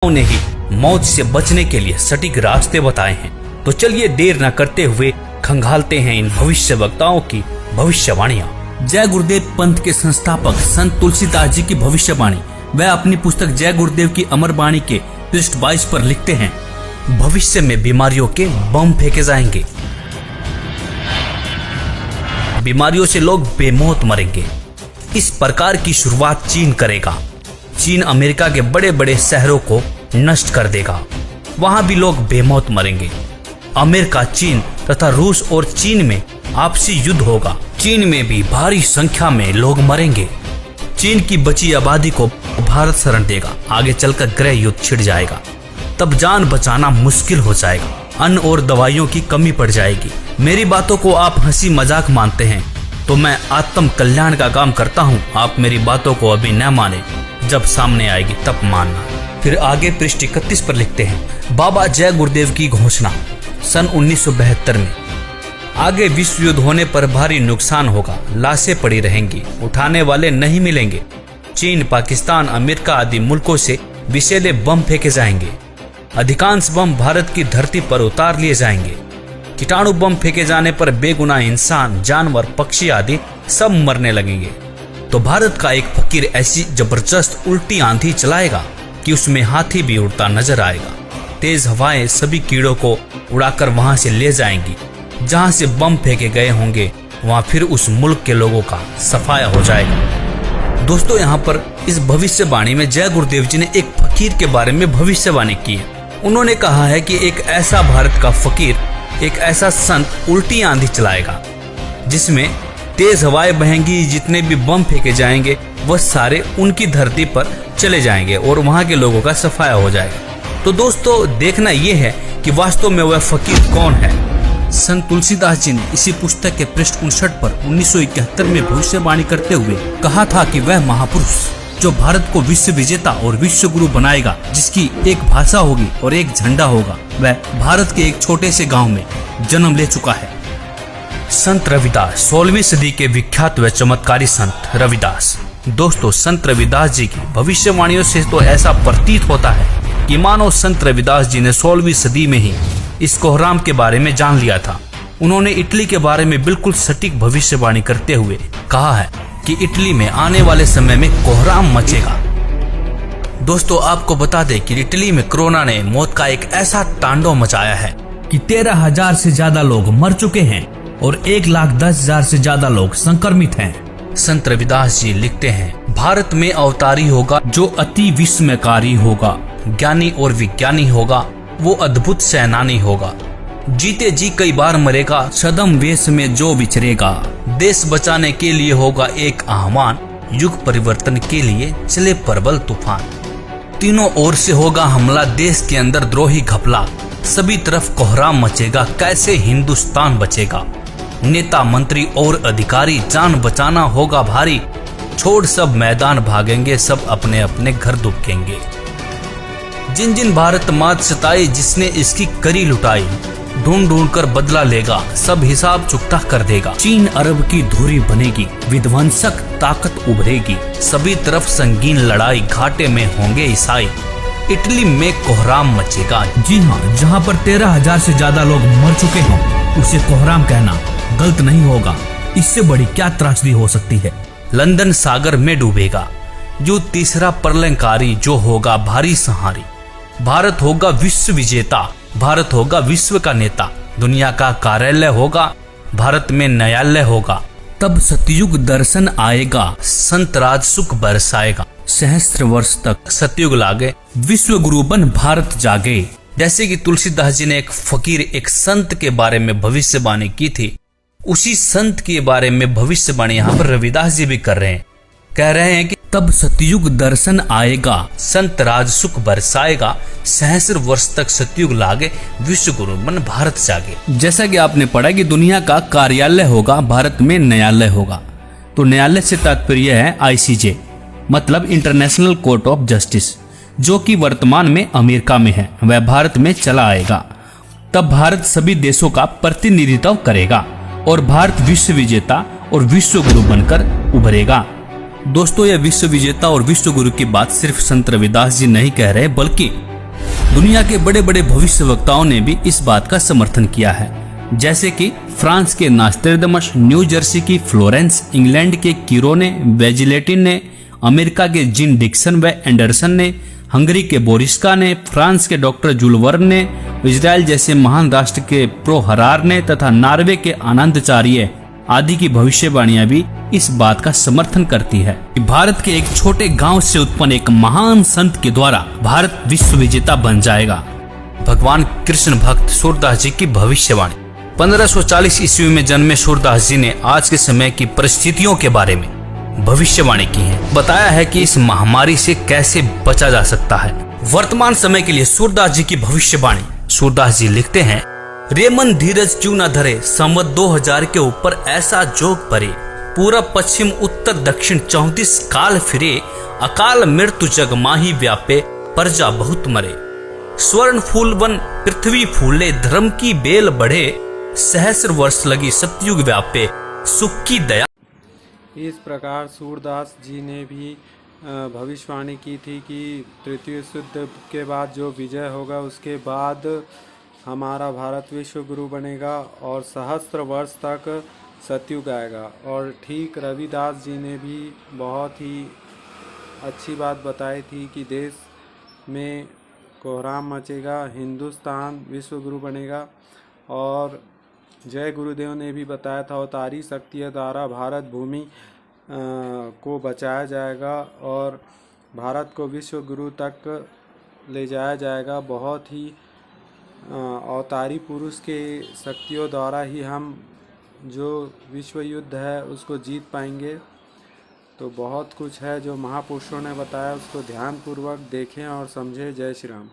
ने ही मौत से बचने के लिए सटीक रास्ते बताए हैं। तो चलिए देर न करते हुए खंगालते हैं इन भविष्य वक्ताओं की भविष्यवाणियां। जय गुरुदेव पंथ के संस्थापक संत तुलसीदास जी की भविष्यवाणी वह अपनी पुस्तक जय गुरुदेव की अमर वाणी के पृष्ठ 22 पर लिखते हैं, भविष्य में बीमारियों के बम फेंके जाएंगे, बीमारियों से लोग बेमौत मरेंगे। इस प्रकार की शुरुआत चीन करेगा। चीन अमेरिका के बड़े बड़े शहरों को नष्ट कर देगा, वहां भी लोग बेमौत मरेंगे। अमेरिका, चीन तथा रूस और चीन में आपसी युद्ध होगा। चीन में भी भारी संख्या में लोग मरेंगे। चीन की बची आबादी को भारत शरण देगा। आगे चलकर गृह युद्ध छिड़ जाएगा, तब जान बचाना मुश्किल हो जाएगा। अन्न और दवाइयों की कमी पड़ जाएगी। मेरी बातों को आप हंसी मजाक मानते हैं तो मैं आत्म कल्याण का काम करता हूँ। आप मेरी बातों को अभी न माने, जब सामने आएगी तब मानना। फिर आगे पृष्ठ 31 पर लिखते हैं, बाबा जय गुरुदेव की घोषणा सन 1972 में। आगे विश्व युद्ध होने पर भारी नुकसान होगा, लाशें पड़ी रहेंगी, उठाने वाले नहीं मिलेंगे। चीन, पाकिस्तान, अमेरिका आदि मुल्कों से विषैले बम फेंके जाएंगे। अधिकांश बम भारत की धरती पर उतार लिए जाएंगे। कीटाणु बम फेंके जाने पर बेगुनाह इंसान, जानवर, पक्षी आदि सब मरने लगेंगे। तो भारत का एक फकीर ऐसी जबरदस्त उल्टी आंधी चलाएगा कि उसमें हाथी भी उड़ता नजर आएगा। तेज हवाएं सभी कीड़ों को उड़ाकर वहां से ले जाएंगी। जहां से बम फेंके गए होंगे वहां फिर उस मुल्क के लोगों का सफाया हो जाएगा। दोस्तों, यहाँ पर इस भविष्यवाणी में जय गुरुदेव जी ने एक फकीर के बारे में भविष्यवाणी की है। उन्होंने कहा है कि एक ऐसा भारत का फकीर, एक ऐसा संत उल्टी आंधी चलाएगा जिसमें तेज हवाएं बहेंगी। जितने भी बम फेंके जाएंगे वह सारे उनकी धरती पर चले जाएंगे और वहां के लोगों का सफाया हो जाएगा। तो दोस्तों, देखना यह है कि वास्तव में वह फकीर कौन है। संत तुलसीदास जी ने इसी पुस्तक के पृष्ठ 59 पर 1971 में भविष्यवाणी करते हुए कहा था कि वह महापुरुष जो भारत को विश्व विजेता और विश्व गुरु बनाएगा, जिसकी एक भाषा होगी और एक झंडा होगा, वह भारत के एक छोटे से गांव में जन्म ले चुका है। संत रविदास, 16वीं सदी के विख्यात व चमत्कारी संत रविदास। दोस्तों, संत रविदास जी की भविष्यवाणियों से तो ऐसा प्रतीत होता है कि मानो संत रविदास जी ने 16वीं सदी में ही इस कोहराम के बारे में जान लिया था। उन्होंने इटली के बारे में बिल्कुल सटीक भविष्यवाणी करते हुए कहा है कि इटली में आने वाले समय में कोहराम मचेगा। दोस्तों, आपको बता दें कि इटली में कोरोना ने मौत का एक ऐसा तांडव मचाया है कि 13,000 से ज्यादा लोग मर चुके हैं और 1,10,000 से ज्यादा लोग संक्रमित हैं। संत रविदास जी लिखते हैं, भारत में अवतारी होगा जो अति विस्मयकारी होगा, ज्ञानी और विज्ञानी होगा, वो अद्भुत सेनानी होगा, जीते जी कई बार मरेगा, सदम वेश में जो विचरेगा, देश बचाने के लिए होगा एक आह्वान, युग परिवर्तन के लिए चले प्रबल तूफान। तीनों ओर से होगा हमला, देश के अंदर द्रोही घपला, सभी तरफ कोहराम मचेगा, कैसे हिंदुस्तान बचेगा। नेता, मंत्री और अधिकारी, जान बचाना होगा भारी, छोड़ सब मैदान भागेंगे, सब अपने अपने घर दुबकेंगे। जिन जिन भारत मात सताई, जिसने इसकी करी लुटाई, ढूंढ ढूंढ कर बदला लेगा, सब हिसाब चुकता कर देगा। चीन अरब की धुरी बनेगी, विध्वंसक ताकत उभरेगी, सभी तरफ संगीन लड़ाई, घाटे में होंगे ईसाई, इटली में कोहराम मचेगा। जी हाँ, जहाँ पर 13,000 से ज्यादा लोग मर चुके हों उसे कोहराम कहना गलत नहीं होगा। इससे बड़ी क्या त्रासदी हो सकती है। लंदन सागर में डूबेगा, जो तीसरा प्रलयंकारी, जो होगा भारी संहारी। भारत होगा विश्व विजेता, भारत होगा विश्व का नेता, दुनिया का कार्यालय होगा, भारत में न्यायालय होगा। तब सतयुग दर्शन आएगा, संत राज सुख बरसाएगा, सहस्त्र वर्ष तक सतयुग लागे, विश्व गुरु बन भारत जागे। जैसे कि तुलसीदास जी ने एक फकीर, एक संत के बारे में भविष्यवाणी की थी, उसी संत के बारे में भविष्यवाणी यहाँ पर रविदास जी भी कर रहे हैं। कह रहे हैं कि तब सतयुग दर्शन आएगा, संत राज सुख बरसाएगा, सहस्र वर्ष तक सतयुग लागे, विश्व गुरु बन भारत जागे। जैसा कि आपने पढ़ा कि दुनिया का कार्यालय होगा, भारत में न्यायालय होगा। तो न्यायालय से तात्पर्य है ICJ, मतलब इंटरनेशनल कोर्ट ऑफ जस्टिस, जो कि वर्तमान में अमेरिका में है, वह भारत में चला आएगा। तब भारत सभी देशों का प्रतिनिधित्व करेगा और भारत विश्व विजेता और विश्व गुरु बनकर उभरेगा। दोस्तों, यह विश्व विजेता और विश्व गुरु की बात सिर्फ संत रविदास जी नहीं कह रहे, बल्कि दुनिया के बड़े बड़े भविष्य वक्ताओं ने भी इस बात का समर्थन किया है। जैसे कि फ्रांस के नास्ट्रेडमस, न्यू जर्सी की फ्लोरेंस, इंग्लैंड के कीरोने, वेजिलेटिन ने, अमेरिका के जिन डिक्सन व एंडरसन ने, हंगरी के बोरिस्का ने, फ्रांस के डॉक्टर जूल वर्न ने, इजराइल जैसे महान राष्ट्र के प्रो हरार ने तथा नॉर्वे के आनंदचार्य आदि की भविष्यवाणियां भी इस बात का समर्थन करती है कि भारत के एक छोटे गांव से उत्पन्न एक महान संत के द्वारा भारत विश्व विजेता बन जाएगा। भगवान कृष्ण भक्त सूरदास जी की भविष्यवाणी। 1540 ईस्वी में जन्मे सूरदास जी ने आज के समय की परिस्थितियों के बारे में भविष्यवाणी की है। बताया है कि इस महामारी से कैसे बचा जा सकता है। वर्तमान समय के लिए सूरदास जी की भविष्यवाणी। सूरदास जी लिखते हैं, रे मन धीरज क्यों न धरे, संवत 2000 के ऊपर ऐसा जोग परे, पूरब पश्चिम उत्तर दक्षिण 34 काल फिरे, अकाल मृत्यु जग माही व्यापे, प्रजा बहुत मरे। स्वर्ण फूल वन पृथ्वी फूले, धर्म की बेल बढ़े, सहस्र वर्ष लगी सतयुग व्यापे, सुख की दया। इस प्रकार सूरदास जी ने भी भविष्यवाणी की थी कि तृतीय विश्व युद्ध के बाद जो विजय होगा उसके बाद हमारा भारत विश्व गुरु बनेगा और सहस्त्र वर्ष तक सतयुग आएगा। और ठीक रविदास जी ने भी बहुत ही अच्छी बात बताई थी कि देश में कोहराम मचेगा, हिंदुस्तान विश्व गुरु बनेगा। और जय गुरुदेव ने भी बताया था, अवतारी शक्तियों द्वारा भारत भूमि को बचाया जाएगा और भारत को विश्व गुरु तक ले जाया जाएगा। बहुत ही अवतारी पुरुष के शक्तियों द्वारा ही हम जो विश्व युद्ध है उसको जीत पाएंगे। तो बहुत कुछ है जो महापुरुषों ने बताया, उसको ध्यानपूर्वक देखें और समझें। जय श्री राम।